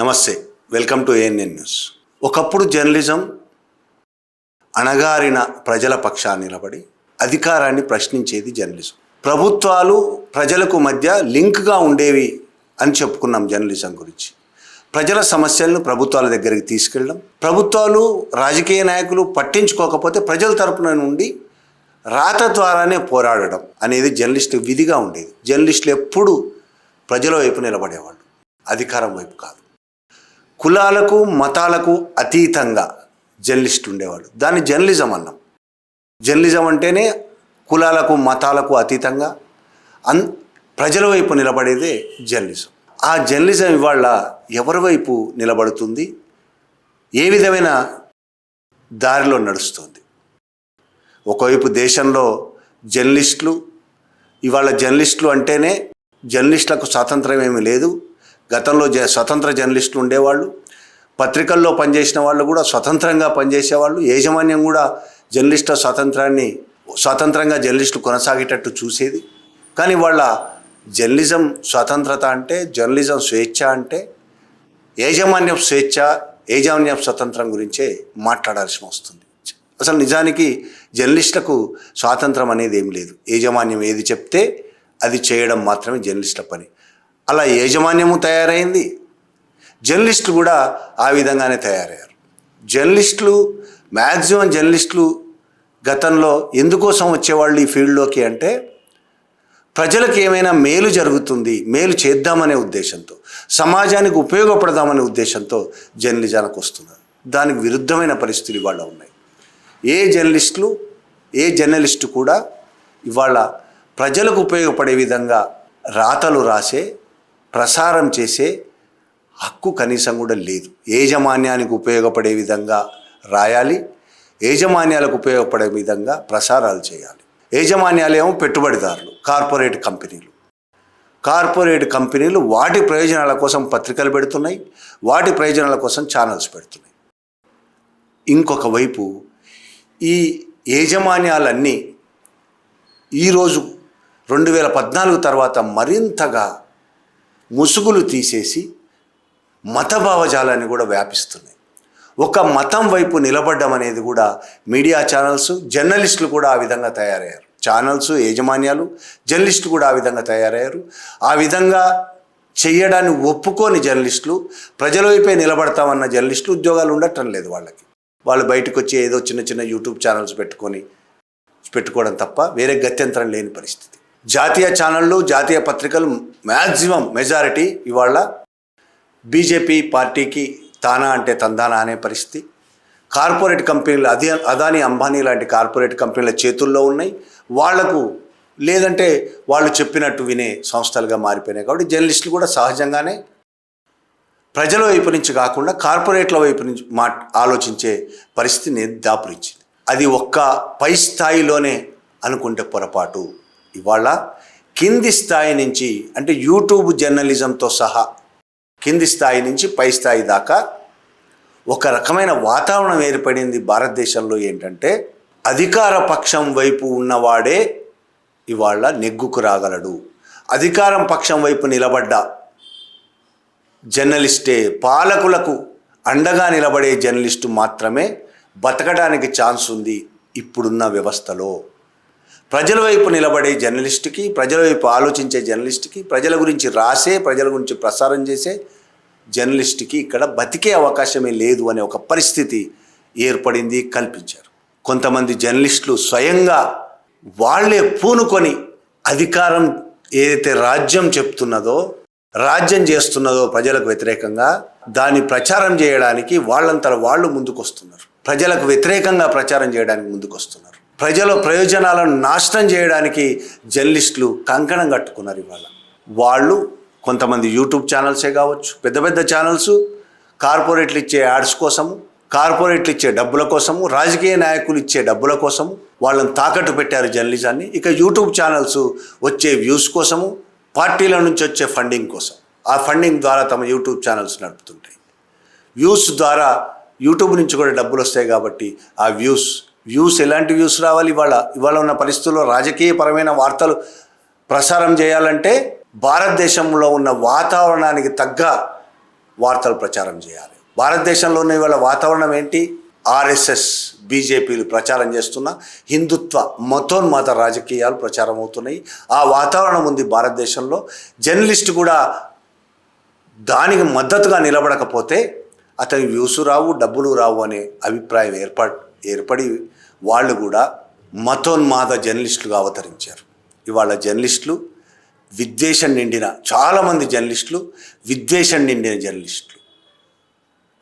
నమస్తే, welcome to ANN news. ఒకప్పుడు journalism అణగారిన ప్రజల పక్షాన్ని నిలబడి అధికారాన్ని ప్రశ్నించేది జర్నలిజం. ప్రభుత్వాలు ప్రజలకు మధ్య లింక్గా ఉండేవి అని చెప్పుకున్నాం. జర్నలిజం గురించి ప్రజల సమస్యలను ప్రభుత్వాల దగ్గరికి తీసుకెళ్ళడం, ప్రభుత్వాలు రాజకీయ నాయకులు పట్టించుకోకపోతే ప్రజల తరపున నుండి రాత ద్వారానే పోరాడడం అనేది జర్నలిస్టు విధిగా ఉండేది. జర్నలిస్టులు ఎప్పుడు ప్రజల వైపు నిలబడేవాళ్ళు, అధికారం వైపు కాదు. కులాలకు మతాలకు అతీతంగా జర్నలిస్ట్ ఉండేవాడు. దాన్ని జర్నలిజం అన్నాం. జర్నలిజం అంటేనే కులాలకు మతాలకు అతీతంగా ప్రజల వైపు నిలబడేదే జర్నలిజం. ఆ జర్నలిజం ఇవాళ ఎవరి వైపు నిలబడుతుంది, ఏ విధమైన దారిలో నడుస్తుంది? ఒకవైపు దేశంలో జర్నలిస్టులు, ఇవాళ జర్నలిస్టులు అంటేనే జర్నలిస్టులకు స్వాతంత్రం ఏమీ లేదు. గతంలో స్వతంత్ర జర్నలిస్టులు ఉండేవాళ్ళు, పత్రికల్లో పనిచేసిన వాళ్ళు కూడా స్వతంత్రంగా పనిచేసేవాళ్ళు. యాజమాన్యం కూడా జర్నలిస్టుల స్వతంత్రంగా జర్నలిస్టులు కొనసాగేటట్టు చూసేది. కానీ వాళ్ళ జర్నలిజం స్వతంత్రత అంటే, జర్నలిజం స్వేచ్ఛ అంటే యాజమాన్యం స్వేచ్ఛ, యాజమాన్యం స్వతంత్రం గురించే మాట్లాడాల్సి వస్తుంది. అసలు నిజానికి జర్నలిస్టులకు స్వాతంత్రం అనేది ఏం లేదు. యాజమాన్యం ఏది చెప్తే అది చేయడం మాత్రమే జర్నలిస్టుల పని. అలా యాజమాన్యము తయారైంది, జర్నలిస్టులు కూడా ఆ విధంగానే తయారయ్యారు. మ్యాక్సిమం జర్నలిస్టులు గతంలో ఎందుకోసం వచ్చేవాళ్ళు ఈ ఫీల్డ్లోకి అంటే, ప్రజలకు ఏమైనా మేలు జరుగుతుంది, మేలు చేద్దామనే ఉద్దేశంతో, సమాజానికి ఉపయోగపడదామనే ఉద్దేశంతో జర్నలిజానికి వస్తున్నారు. దానికి విరుద్ధమైన పరిస్థితులు ఇవాళ ఉన్నాయి. ఏ జర్నలిస్టు కూడా ఇవాళ ప్రజలకు ఉపయోగపడే విధంగా రాతలు రాసే, ప్రసారం చేసే హక్కు కనీసం కూడా లేదు. యాజమాన్యానికి ఉపయోగపడే విధంగా రాయాలి, యాజమాన్యాలకు ఉపయోగపడే విధంగా ప్రసారాలు చేయాలి. యాజమాన్యాలేమో పెట్టుబడిదారులు, కార్పొరేట్ కంపెనీలు వాటి ప్రయోజనాల కోసం పత్రికలు పెడుతున్నాయి, వాటి ప్రయోజనాల కోసం ఛానల్స్ పెడుతున్నాయి. ఇంకొక వైపు ఈ యాజమాన్యాలన్నీ ఈరోజు 2014 తర్వాత మరింతగా ముసుగులు తీసేసి మత భావజాలాన్ని కూడా వ్యాపిస్తున్నాయి. ఒక మతం వైపు నిలబడ్డం అనేది కూడా మీడియా ఛానల్స్, జర్నలిస్టులు కూడా ఆ విధంగా తయారయ్యారు. ఛానల్స్, యాజమాన్యాలు, జర్నలిస్టులు కూడా ఆ విధంగా తయారయ్యారు. ఆ విధంగా చేయడాన్ని ఒప్పుకోని జర్నలిస్టులు, ప్రజల వైపే నిలబడతామన్న జర్నలిస్టులు ఉద్యోగాలు ఉండటం లేదు. వాళ్ళు బయటకు వచ్చి ఏదో చిన్న యూట్యూబ్ ఛానల్స్ పెట్టుకోవడం తప్ప వేరే గత్యంతరం లేని పరిస్థితి. జాతీయ ఛానళ్ళు, జాతీయ పత్రికలు మ్యాక్సిమం మెజారిటీ ఇవాళ బీజేపీ పార్టీకి తానా అంటే తందానా అనే పరిస్థితి. కార్పొరేట్ కంపెనీలు, అదానీ అంబానీ లాంటి కార్పొరేట్ కంపెనీల చేతుల్లో ఉన్నాయి. వాళ్లకు లేదంటే వాళ్ళు చెప్పినట్టు వినే సంస్థలుగా మారిపోయినాయి. కాబట్టి జర్నలిస్టులు కూడా సహజంగానే ప్రజల వైపు నుంచి కాకుండా కార్పొరేట్ల వైపు నుంచి ఆలోచించే పరిస్థితిని దాపురించింది. అది ఒక్క పై స్థాయిలోనే అనుకుంటే పొరపాటు. ఇవాళ కింది స్థాయి నుంచి, అంటే యూట్యూబ్ జర్నలిజంతో సహా కింది స్థాయి నుంచి పై స్థాయి దాకా ఒక రకమైన వాతావరణం ఏర్పడింది భారతదేశంలో. ఏంటంటే అధికార పక్షం వైపు ఉన్నవాడే ఇవాళ నెగ్గుకు రాగలడు. అధికారం పక్షం వైపు నిలబడ్డ జర్నలిస్టే, పాలకులకు అండగా నిలబడే జర్నలిస్టు మాత్రమే బతకడానికి ఛాన్స్ ఉంది ఇప్పుడున్న వ్యవస్థలో. ప్రజల వైపు నిలబడే జర్నలిస్టుకి, ప్రజల వైపు ఆలోచించే జర్నలిస్టుకి, ప్రజల గురించి రాసే, ప్రజల గురించి ప్రసారం చేసే జర్నలిస్టుకి ఇక్కడ బతికే అవకాశమే లేదు అనే ఒక పరిస్థితి ఏర్పడింది, కల్పించారు. కొంతమంది జర్నలిస్టులు స్వయంగా వాళ్ళే పూనుకొని అధికారం ఏదైతే రాజ్యం చేస్తున్నదో ప్రజలకు వ్యతిరేకంగా దాన్ని ప్రచారం చేయడానికి వాళ్ళంతా వాళ్ళు ముందుకొస్తున్నారు. ప్రజలకు వ్యతిరేకంగా ప్రచారం చేయడానికి ముందుకొస్తున్నారు. ప్రజల ప్రయోజనాలను నాశనం చేయడానికి జర్నలిస్టులు కంకణం కట్టుకున్నారు. ఇవాళ వాళ్ళు కొంతమంది యూట్యూబ్ ఛానల్సే కావచ్చు, పెద్ద ఛానల్స్ కార్పొరేట్లు ఇచ్చే యాడ్స్ కోసము, కార్పొరేట్లు ఇచ్చే డబ్బుల కోసము, రాజకీయ నాయకులు ఇచ్చే డబ్బుల కోసము వాళ్ళని తాకట్టు పెట్టారు జర్నలిజాన్ని. ఇక యూట్యూబ్ ఛానల్స్ వచ్చే వ్యూస్ కోసము, పార్టీల నుంచి వచ్చే ఫండింగ్ కోసం, ఆ ఫండింగ్ ద్వారా తమ యూట్యూబ్ ఛానల్స్ నడుపుతుంటాయి. వ్యూస్ ద్వారా యూట్యూబ్ నుంచి కూడా డబ్బులు వస్తాయి. కాబట్టి ఆ వ్యూస్ ఎలాంటి వ్యూస్ రావాలి? ఇవాళ ఉన్న పరిస్థితుల్లో రాజకీయపరమైన వార్తలు ప్రసారం చేయాలంటే భారతదేశంలో ఉన్న వాతావరణానికి తగ్గ వార్తలు ప్రచారం చేయాలి. భారతదేశంలోనే ఇవాళ వాతావరణం ఏంటి? ఆర్ఎస్ఎస్ బీజేపీలు ప్రచారం చేస్తున్న హిందుత్వ మతోన్మాద రాజకీయాలు ప్రచారం అవుతున్నాయి. ఆ వాతావరణం ఉంది భారతదేశంలో. జర్నలిస్ట్ కూడా దానికి మద్దతుగా నిలబడకపోతే అతని వ్యూస్ రావు, డబ్బులు రావు అనే అభిప్రాయం ఏర్పడి వాళ్ళు కూడా మతోన్మాద జర్నలిస్టులుగా అవతరించారు. ఇవాళ జర్నలిస్టులు విద్వేషం నిండిన, చాలామంది జర్నలిస్టులు విద్వేషం నిండిన జర్నలిస్టులు,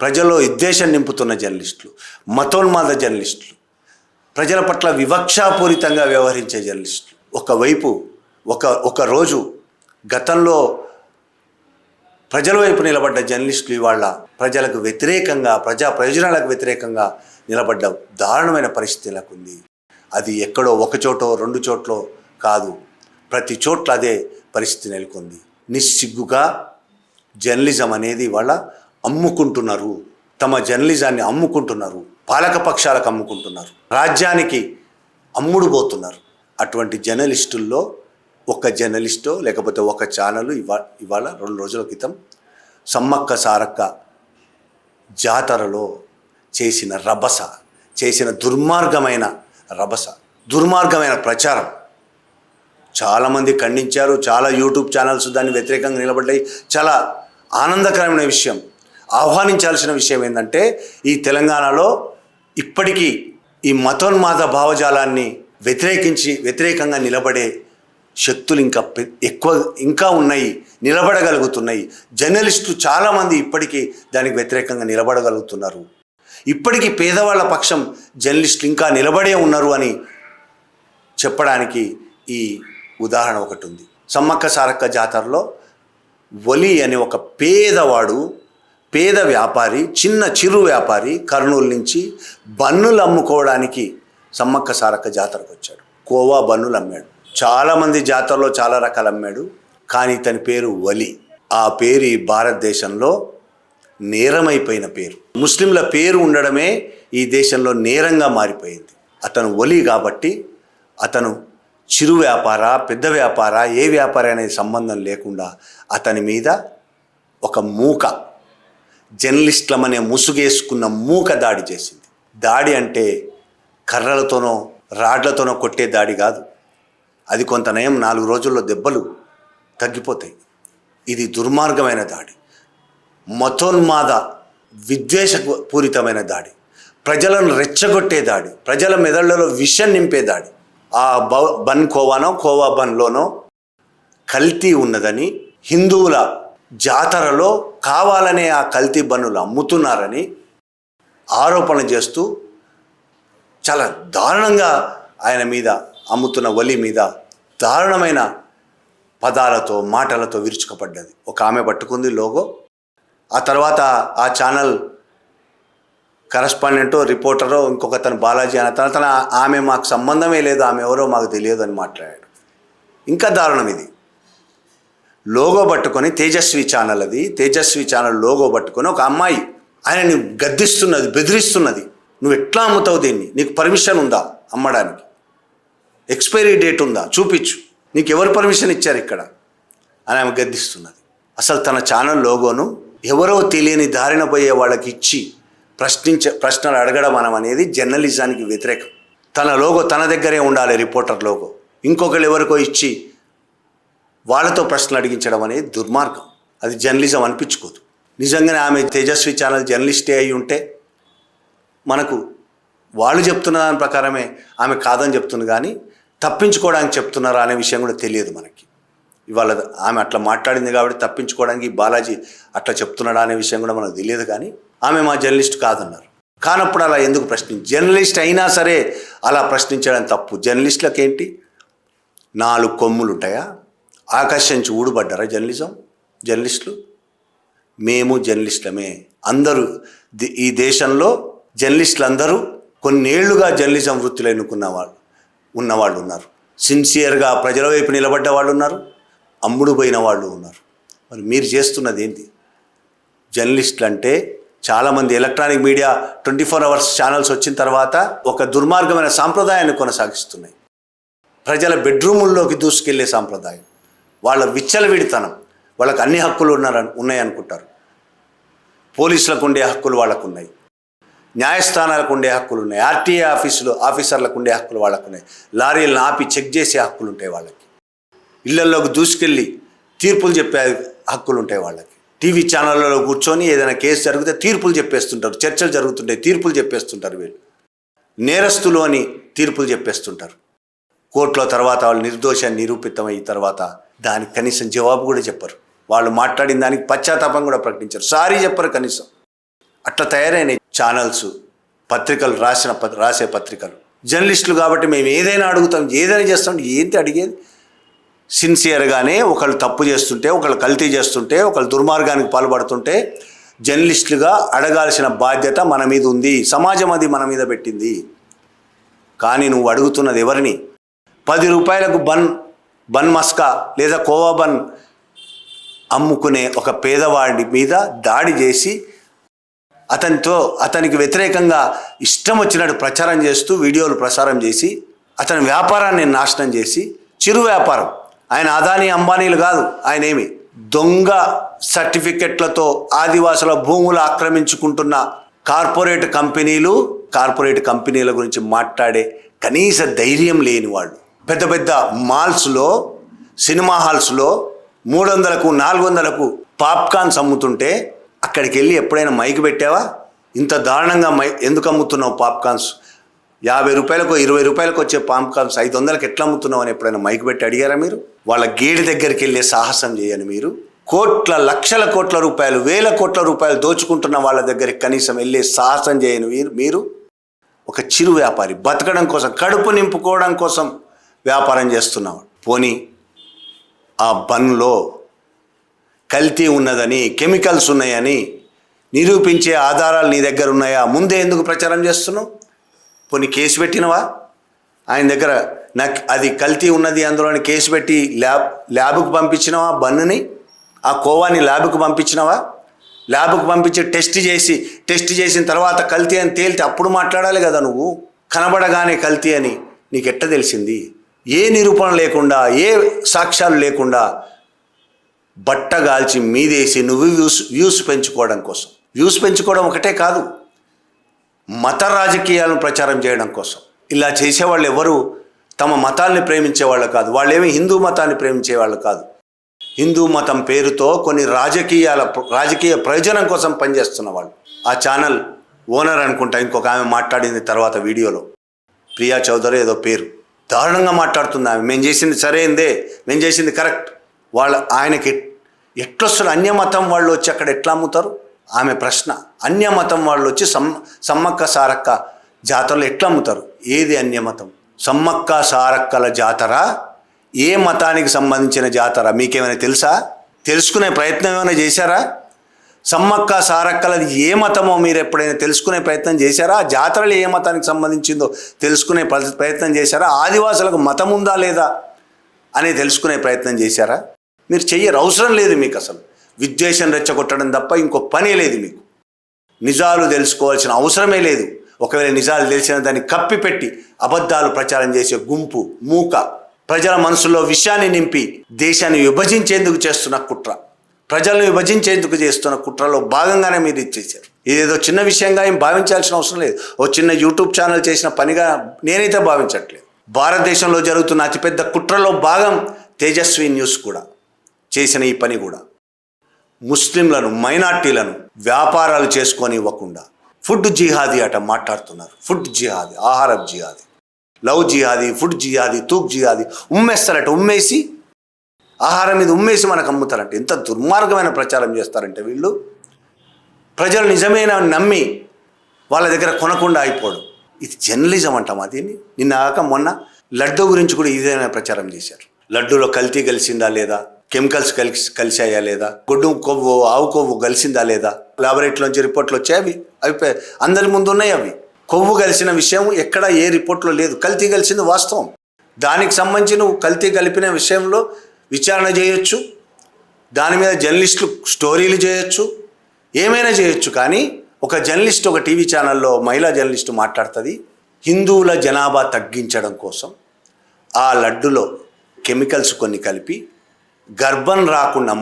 ప్రజల్లో విద్వేషం నింపుతున్న జర్నలిస్టులు, మతోన్మాద జర్నలిస్టులు, ప్రజల పట్ల వివక్షాపూరితంగా వ్యవహరించే జర్నలిస్టులు. ఒకవైపు ఒక రోజు గతంలో ప్రజల వైపు నిలబడ్డ జర్నలిస్టులు ఇవాళ ప్రజలకు వ్యతిరేకంగా, ప్రజా ప్రయోజనాలకు వ్యతిరేకంగా నిలబడ్డ దారుణమైన పరిస్థితి నెలకొంది. అది ఎక్కడో ఒక చోటో రెండు చోట్ల కాదు, ప్రతి చోట్ల అదే పరిస్థితి నెలకొంది. నిస్సిగ్గుగా జర్నలిజం అనేది ఇవాళ అమ్ముకుంటున్నారు. తమ జర్నలిజాన్ని అమ్ముకుంటున్నారు, పాలకపక్షాలకు అమ్ముకుంటున్నారు, రాజ్యానికి అమ్ముడు పోతున్నారు. అటువంటి జర్నలిస్టుల్లో ఒక జర్నలిస్టో లేకపోతే ఒక ఛానల్ ఇవాళ 2 రోజుల క్రితం సమ్మక్క సారక్క జాతరలో చేసిన రభస, చేసిన దుర్మార్గమైన ప్రచారం చాలామంది ఖండించారు. చాలా యూట్యూబ్ ఛానల్స్ దాన్ని వ్యతిరేకంగా నిలబడ్డాయి. చాలా ఆనందకరమైన విషయం, ఆహ్వానించాల్సిన విషయం ఏంటంటే ఈ తెలంగాణలో ఇప్పటికీ ఈ మతోన్మాద భావజాలాన్ని వ్యతిరేకంగా నిలబడే శక్తులు ఇంకా ఉన్నాయి, నిలబడగలుగుతున్నాయి. జర్నలిస్టులు చాలామంది ఇప్పటికీ దానికి వ్యతిరేకంగా నిలబడగలుగుతున్నారు. ఇప్పటికీ పేదవాళ్ళ పక్షం జర్నలిస్టులు ఇంకా నిలబడే ఉన్నారు అని చెప్పడానికి ఈ ఉదాహరణ ఒకటి ఉంది. సమ్మక్క సారక్క జాతరలో ఒలి అనే ఒక పేద వ్యాపారి, చిరు వ్యాపారి కర్నూలు నుంచి బన్నులు అమ్ముకోవడానికి సమ్మక్క సారక్క జాతరకు వచ్చాడు. కోవా బన్నులు అమ్మాడు. చాలామంది జాతరలో చాలా రకాలు అమ్మాడు. కానీ ఇతని పేరు ఒలి. ఆ పేరు ఈ భారతదేశంలో నేరమైపోయిన పేరు. ముస్లింల పేరు ఉండడమే ఈ దేశంలో నేరంగా మారిపోయింది. అతను ఒలి కాబట్టి అతను చిరు వ్యాపార, పెద్ద వ్యాపార, ఏ వ్యాపారి అనేది సంబంధం లేకుండా అతని మీద ఒక మూక, జర్నలిస్టులమనే ముసుగేసుకున్న మూక దాడి చేసింది. దాడి అంటే కర్రలతోనో రాడ్లతోనో కొట్టే దాడి కాదు. అది కొంత నయం, 4 రోజుల్లో దెబ్బలు తగ్గిపోతాయి. ఇది దుర్మార్గమైన దాడి, మతోన్మాద విద్వేషపూరితమైన దాడి, ప్రజలను రెచ్చగొట్టే దాడి, ప్రజల మెదళ్లలో విషం నింపే దాడి. ఆ కోవా బన్లోనో కల్తీ ఉన్నదని, హిందువుల జాతరలో కావాలనే ఆ కల్తీ బన్నులు అమ్ముతున్నారని ఆరోపణ చేస్తూ చాలా దారుణంగా ఆయన మీద, అమ్ముతున్న ఒలి మీద దారుణమైన పదాలతో మాటలతో విరుచుకుపడ్డది. ఒక ఆమె పట్టుకుంది లోగో. ఆ తర్వాత ఆ ఛానల్ కరస్పాండెంటో రిపోర్టరో ఇంకొక తను బాలాజీ అనే తన ఆమె మాకు సంబంధమే లేదు, ఆమె ఎవరో మాకు తెలియదు అని మాట్లాడాడు. ఇంకా దారుణం ఇది. లోగో పట్టుకొని తేజస్వి ఛానల్ లోగో పట్టుకొని ఒక అమ్మాయి ఆయనని గద్దిస్తున్నది, బెదిరిస్తున్నది. నువ్వు ఎట్లా అమ్ముతావు దీన్ని? నీకు పర్మిషన్ ఉందా అమ్మడానికి? ఎక్స్పైరీ డేట్ ఉందా? చూపించు. నీకు ఎవరు పర్మిషన్ ఇచ్చారు ఇక్కడ అని ఆమె గద్దిస్తున్నది. అసలు తన ఛానల్ లోగోను ఎవరో తెలియని దారిన పోయే వాళ్ళకి ఇచ్చి ప్రశ్నలు అడగడం అనేది జర్నలిజానికి వ్యతిరేకం. తన లోగో తన దగ్గరే ఉండాలి, రిపోర్టర్ లోగో. ఇంకొకరు ఎవరికో ఇచ్చి వాళ్ళతో ప్రశ్నలు అడిగించడం అనేది దుర్మార్గం. అది జర్నలిజం అనిపించుకోదు. నిజంగానే ఆమె తేజస్వి ఛానల్ జర్నలిస్టే అయి ఉంటే మనకు వాళ్ళు చెప్తున్న దాని ప్రకారమే ఆమె కాదని చెప్తుంది, కానీ తప్పించుకోవడానికి చెప్తున్నారా అనే విషయం కూడా తెలియదు మనకి. ఇవాళ ఆమె అట్లా మాట్లాడింది కాబట్టి తప్పించుకోవడానికి బాలాజీ అట్లా చెప్తున్నాడా అనే విషయం కూడా మనకు తెలియదు. కానీ ఆమె మా జర్నలిస్ట్ కాదన్నారు. కానప్పుడు అలా ఎందుకు జర్నలిస్ట్ అయినా సరే అలా ప్రశ్నించడం తప్పు. జర్నలిస్టులకు ఏంటి 4 కొమ్ములు ఉంటాయా? ఆకర్షించి ఊడుపడ్డారా జర్నలిస్టులు? మేము జర్నలిస్టులమే. అందరూ ఈ దేశంలో జర్నలిస్టులు అందరూ కొన్నేళ్లుగా జర్నలిజం వృత్తిలో ఉన్నవాళ్ళు ఉన్నారు. సిన్సియర్గా ప్రజల వైపు నిలబడ్డ వాళ్ళు ఉన్నారు, అమ్ముడు పోయిన వాళ్ళు ఉన్నారు. మరి మీరు చేస్తున్నది ఏంటి? జర్నలిస్టులు అంటే చాలామంది ఎలక్ట్రానిక్ మీడియా 24 అవర్స్ ఛానల్స్ వచ్చిన తర్వాత ఒక దుర్మార్గమైన సాంప్రదాయాన్ని కొనసాగిస్తున్నాయి. ప్రజల బెడ్రూముల్లోకి దూసుకెళ్లే సాంప్రదాయం, వాళ్ళ విచ్చలవిడితనం, వాళ్ళకి అన్ని హక్కులు ఉన్నాయనుకుంటారు. పోలీసులకు ఉండే హక్కులు వాళ్ళకు ఉన్నాయి, న్యాయస్థానాలకు ఉండే హక్కులు ఉన్నాయి, ఆర్టీఏ ఆఫీసర్లకు ఉండే హక్కులు వాళ్ళకు ఉన్నాయి, లారీలను ఆపి చెక్ చేసే హక్కులు ఉంటాయి వాళ్ళకి, ఇళ్లలోకి దూసుకెళ్ళి తీర్పులు చెప్పే హక్కులు ఉంటాయి వాళ్ళకి, టీవీ ఛానళ్ళలో కూర్చొని ఏదైనా కేసు జరిగితే తీర్పులు చెప్పేస్తుంటారు, చర్చలు జరుగుతుంటాయి, తీర్పులు చెప్పేస్తుంటారు, వీళ్ళు నేరస్తులు అని తీర్పులు చెప్పేస్తుంటారు. కోర్టులో తర్వాత వాళ్ళు నిర్దోషాన్ని నిరూపితమైన తర్వాత దానికి కనీసం జవాబు కూడా చెప్పరు, వాళ్ళు మాట్లాడిన దానికి పశ్చాత్తాపం కూడా ప్రకటించరు, సారీ చెప్పరు కనీసం. అట్లా తయారైన ఛానల్స్, పత్రికలు, రాసే పత్రికలు, జర్నలిస్టులు కాబట్టి మేము ఏదైనా అడుగుతాం, ఏదైనా చేస్తాం. ఏంటి అడిగేది? సిన్సియర్గానే ఒకళ్ళు తప్పు చేస్తుంటే, ఒకళ్ళు కల్తీ చేస్తుంటే, ఒకళ్ళు దుర్మార్గానికి పాల్పడుతుంటే జర్నలిస్టులుగా అడగాల్సిన బాధ్యత మన మీద ఉంది, సమాజం అది మన మీద పెట్టింది. కానీ నువ్వు అడుగుతున్నది ఎవరిని? 10 రూపాయలకు బన్ మస్కా లేదా కోవా బన్ అమ్ముకునే ఒక పేదవాడి మీద దాడి చేసి అతనికి వ్యతిరేకంగా ఇష్టం వచ్చినట్టు ప్రచారం చేస్తూ వీడియోలు ప్రసారం చేసి అతని వ్యాపారాన్ని నాశనం చేసి, చిరు వ్యాపారం, ఆయన అదానీ అంబానీలు కాదు, ఆయన ఏమి దొంగ సర్టిఫికెట్లతో ఆదివాసుల భూములు ఆక్రమించుకుంటున్న కార్పొరేట్ కంపెనీల గురించి మాట్లాడే కనీస ధైర్యం లేని వాళ్ళు. పెద్ద పెద్ద మాల్స్లో, సినిమా హాల్స్లో 300కు 400కు పాప్కార్న్స్ అమ్ముతుంటే అక్కడికి వెళ్ళి ఎప్పుడైనా మైక్ పెట్టావా? ఇంత దారుణంగా ఎందుకు అమ్ముతున్నావు పాప్కార్న్స్? 50 రూపాయలకు 20 రూపాయలకు వచ్చే పాప్కార్న్స్ 500కి ఎట్లా అమ్ముతున్నావు అని ఎప్పుడైనా మైక్ పెట్టి అడిగారా మీరు? వాళ్ళ గేడి దగ్గరికి వెళ్ళే సాహసం చేయని మీరు, లక్షల కోట్ల రూపాయలు, వేల కోట్ల రూపాయలు దోచుకుంటున్న వాళ్ళ దగ్గరికి కనీసం వెళ్ళే సాహసం చేయని మీరు ఒక చిరు వ్యాపారి, బతకడం కోసం, కడుపు నింపుకోవడం కోసం వ్యాపారం చేస్తున్నావు. పోనీ ఆ బన్లో కల్తీ ఉన్నదని, కెమికల్స్ ఉన్నాయని నిరూపించే ఆధారాలు నీ దగ్గర ఉన్నాయా? ముందే ఎందుకు ప్రచారం చేస్తున్నావు? పోనీ కేసు పెట్టినవా? ఆయన దగ్గర నాకు అది కల్తీ ఉన్నది అందులోని కేసు పెట్టి ల్యాబ్కు పంపించినవా? బన్నుని, ఆ కోవాని ల్యాబ్కు పంపించినవా? ల్యాబ్కు పంపించి టెస్ట్ చేసిన తర్వాత కల్తీ అని తేలితే అప్పుడు మాట్లాడాలి కదా. నువ్వు కనబడగానే కల్తీ అని నీకు ఎట్ట తెలిసింది? ఏ నిరూపణ లేకుండా, ఏ సాక్ష్యాలు లేకుండా బట్టగాల్చి మీదేసి నువ్వు వ్యూస్ పెంచుకోవడం కోసం, వ్యూస్ పెంచుకోవడం ఒకటే కాదు, మత రాజకీయాలను ప్రచారం చేయడం కోసం. ఇలా చేసేవాళ్ళు ఎవరు తమ మతాల్ని ప్రేమించేవాళ్ళు కాదు, వాళ్ళేమీ హిందూ మతాన్ని ప్రేమించేవాళ్ళు కాదు. హిందూ మతం పేరుతో కొన్ని రాజకీయ ప్రయోజనం కోసం పనిచేస్తున్న వాళ్ళు. ఆ ఛానల్ ఓనర్ అనుకుంటా, ఇంకొక ఆమె మాట్లాడింది తర్వాత వీడియోలో, ప్రియా చౌదరి ఏదో పేరు, దారుణంగా మాట్లాడుతుంది ఆమె. మేము చేసింది సరైందే, మేము చేసింది కరెక్ట్. ఆయనకి ఎట్లొస్తారు? అన్యమతం వాళ్ళు వచ్చి అక్కడ ఎట్లా అమ్ముతారు? ఆమె ప్రశ్న. అన్యమతం వాళ్ళు వచ్చి సమ్మక్క సారక్క జాతరలో ఎట్లా అమ్ముతారు? ఏది అన్యమతం? సమ్మక్క సారక్కల జాతర ఏ మతానికి సంబంధించిన జాతర మీకేమైనా తెలుసా? తెలుసుకునే ప్రయత్నం ఏమైనా చేశారా? సమ్మక్క సారక్కలది ఏ మతమో మీరు ఎప్పుడైనా తెలుసుకునే ప్రయత్నం చేశారా? ఆ జాతరలు ఏ మతానికి సంబంధించిందో తెలుసుకునే ప్రయత్నం చేశారా? ఆదివాసులకు మతం ఉందా లేదా అని తెలుసుకునే ప్రయత్నం చేశారా? మీరు చెయ్యరు, అవసరం లేదు మీకు. అసలు విద్వేషం రెచ్చగొట్టడం తప్ప ఇంకో పనే లేదు మీకు. నిజాలు తెలుసుకోవాల్సిన అవసరమే లేదు. ఒకవేళ నిజాలు తెలిసిన దాన్ని కప్పిపెట్టి అబద్ధాలు ప్రచారం చేసే గుంపు, మూక, ప్రజల మనసులో విషయాన్ని నింపి దేశాన్ని విభజించేందుకు చేస్తున్న కుట్ర, ప్రజలను విభజించేందుకు చేస్తున్న కుట్రలో భాగంగానే మీరు ఇది చేశారు. ఇదేదో చిన్న విషయంగా ఏం భావించాల్సిన అవసరం లేదు. ఓ చిన్న యూట్యూబ్ ఛానల్ చేసిన పనిగా నేనైతే భావించట్లేదు. భారతదేశంలో జరుగుతున్న అతిపెద్ద కుట్రలో భాగం తేజస్వి న్యూస్ కూడా చేసిన ఈ పని కూడా. ముస్లింలను, మైనార్టీలను వ్యాపారాలు చేసుకొని ఇవ్వకుండా ఫుడ్ జిహాదీ అట మాట్లాడుతున్నారు. ఫుడ్ జిహాదీ, ఆహారం జిహాదీ, లవ్ జిహాదీ, ఫుడ్ జిహాదీ, తూక్ జిహాదీ ఉమ్మేస్తారట. ఉమ్మేసి ఆహారం మీద ఉమ్మేసి మనకు అమ్ముతారంటే ఎంత దుర్మార్గమైన ప్రచారం చేస్తారంటే వీళ్ళు. ప్రజలు నిజమైన నమ్మి వాళ్ళ దగ్గర కొనకుండా అయిపోవడం, ఇది జర్నలిజం అంటామా దీన్ని? మొన్న లడ్డు గురించి కూడా ఇదేమైనా ప్రచారం చేశారు. లడ్డూలో కల్తీ కలిసిందా లేదా, కెమికల్స్ కలిసాయా లేదా, గొడ్డు కొవ్వు, ఆవు కొవ్వు కలిసిందా లేదా, లాబొరేటరీలోంచి రిపోర్ట్లు వచ్చాయి. అవి అందరి ముందు ఉన్నాయి. అవి కొవ్వు కలిసిన విషయం ఎక్కడ ఏ రిపోర్ట్లో లేదు. కల్తీ కలిసింది వాస్తవం. దానికి సంబంధించి నువ్వు కల్తీ కలిపిన విషయంలో విచారణ చేయొచ్చు, దాని మీద జర్నలిస్టులు స్టోరీలు చేయొచ్చు, ఏమైనా చేయొచ్చు. కానీ ఒక జర్నలిస్ట్, ఒక టీవీ ఛానల్లో మహిళా జర్నలిస్టు మాట్లాడుతుంది, హిందువుల జనాభా తగ్గించడం కోసం ఆ లడ్డులో కెమికల్స్ కొన్ని కలిపి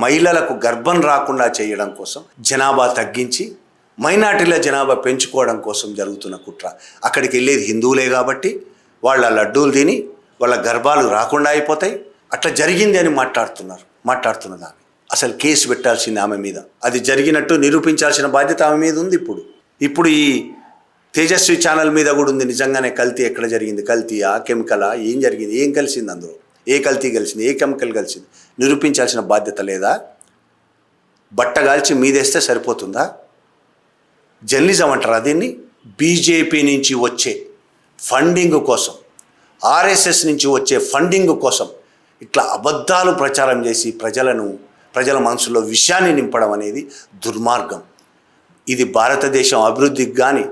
మహిళలకు గర్భం రాకుండా చేయడం కోసం జనాభా తగ్గించి మైనార్టీల జనాభా పెంచుకోవడం కోసం జరుగుతున్న కుట్ర. అక్కడికి వెళ్ళేది హిందువులే కాబట్టి వాళ్ళ లడ్డూలు తిని వాళ్ళ గర్భాలు రాకుండా అయిపోతాయి. అట్లా జరిగింది అని మాట్లాడుతున్నది ఆమె. అసలు కేసు పెట్టాల్సింది ఆమె మీద. అది జరిగినట్టు నిరూపించాల్సిన బాధ్యత ఆమె మీద ఉంది. ఇప్పుడు ఈ తేజస్వి ఛానల్ మీద కూడా ఉంది. నిజంగానే కల్తీ ఎక్కడ జరిగింది, కల్తీయా కెమికలా, ఏం జరిగింది, ఏం కలిసింది, అందులో ఏ కల్తీ కలిసింది, ఏ కెమికల్ కలిసింది, నిరూపించాల్సిన బాధ్యత లేదా? బట్ట కాల్చి మీదేస్తే సరిపోతుందా? జర్నలిజం అంటారా దీన్ని? బీజేపీ నుంచి వచ్చే ఫండింగ్ కోసం, ఆర్ఎస్ఎస్ నుంచి వచ్చే ఫండింగ్ కోసం ఇట్లా అబద్ధాలు ప్రచారం చేసి ప్రజల మనసులో విషయాన్ని నింపడం అనేది దుర్మార్గం. ఇది భారతదేశం అభివృద్ధికి కానీ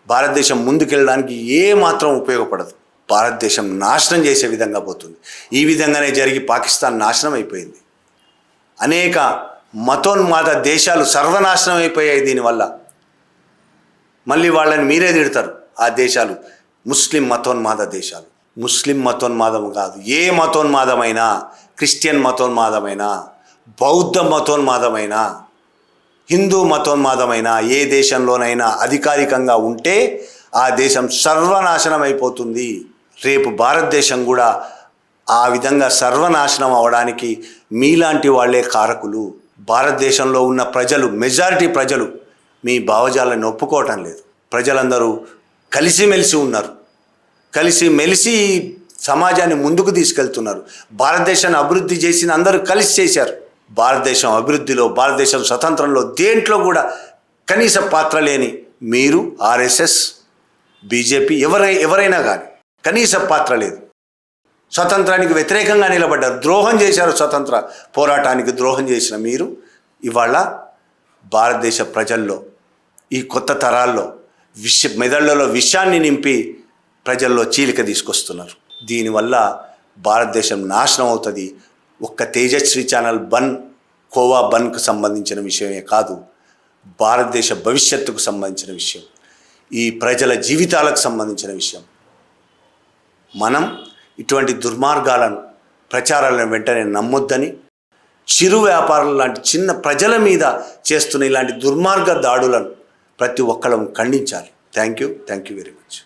భారతదేశం ముందుకెళ్ళడానికి ఏమాత్రం ఉపయోగపడదు. భారతదేశం నాశనం చేసే విధంగా పోతుంది. ఈ విధంగానే జరిగి పాకిస్తాన్ నాశనం అయిపోయింది. అనేక మతోన్మాద దేశాలు సర్వనాశనం అయిపోయాయి దీనివల్ల. మళ్ళీ వాళ్ళని మీరే తిడతారు. ఆ దేశాలు ముస్లిం మతోన్మాద దేశాలు. ముస్లిం మతోన్మాదం కాదు, ఏ మతోన్మాదమైనా, క్రిస్టియన్ మతోన్మాదమైనా, బౌద్ధ మతోన్మాదమైనా, హిందూ మతోన్మాదమైనా ఏ దేశంలోనైనా అధికారికంగా ఉంటే ఆ దేశం సర్వనాశనం అయిపోతుంది. రేపు భారతదేశం కూడా ఆ విధంగా సర్వనాశనం అవడానికి మీలాంటి వాళ్ళే కారకులు. భారతదేశంలో ఉన్న ప్రజలు, మెజారిటీ ప్రజలు మీ భావజాలను ఒప్పుకోవటం లేదు. ప్రజలందరూ కలిసిమెలిసి ఉన్నారు. కలిసిమెలిసి సమాజాన్ని ముందుకు తీసుకెళ్తున్నారు. భారతదేశాన్ని అభివృద్ధి చేసిన అందరూ కలిసి చేశారు. భారతదేశం అభివృద్ధిలో, భారతదేశం స్వతంత్రంలో దేంట్లో కూడా కనీస పాత్ర లేని మీరు, ఆర్ఎస్ఎస్, బీజేపీ, ఎవరైనా కానీ కనీస పాత్ర లేదు. స్వతంత్రానికి వ్యతిరేకంగా నిలబడ్డారు, ద్రోహం చేశారు. స్వతంత్ర పోరాటానికి ద్రోహం చేసిన మీరు ఇవాళ భారతదేశ ప్రజల్లో, ఈ కొత్త తరాల్లో మెదళ్లలో విషయాన్ని నింపి ప్రజల్లో చీలిక తీసుకొస్తున్నారు. దీనివల్ల భారతదేశం నాశనం అవుతుంది. ఒక్క తేజస్వి ఛానల్ కోవా బంద్కు సంబంధించిన విషయమే కాదు, భారతదేశ భవిష్యత్తుకు సంబంధించిన విషయం, ఈ ప్రజల జీవితాలకు సంబంధించిన విషయం. మనం ఇటువంటి దుర్మార్గాలను, ప్రచారాలను వెంటనే నమ్మొద్దని, చిరు వ్యాపారులు లాంటి చిన్న ప్రజల మీద చేస్తున్న ఇలాంటి దుర్మార్గ దాడులను ప్రతి ఒక్కళ్ళం ఖండించాలి. Thank you very much.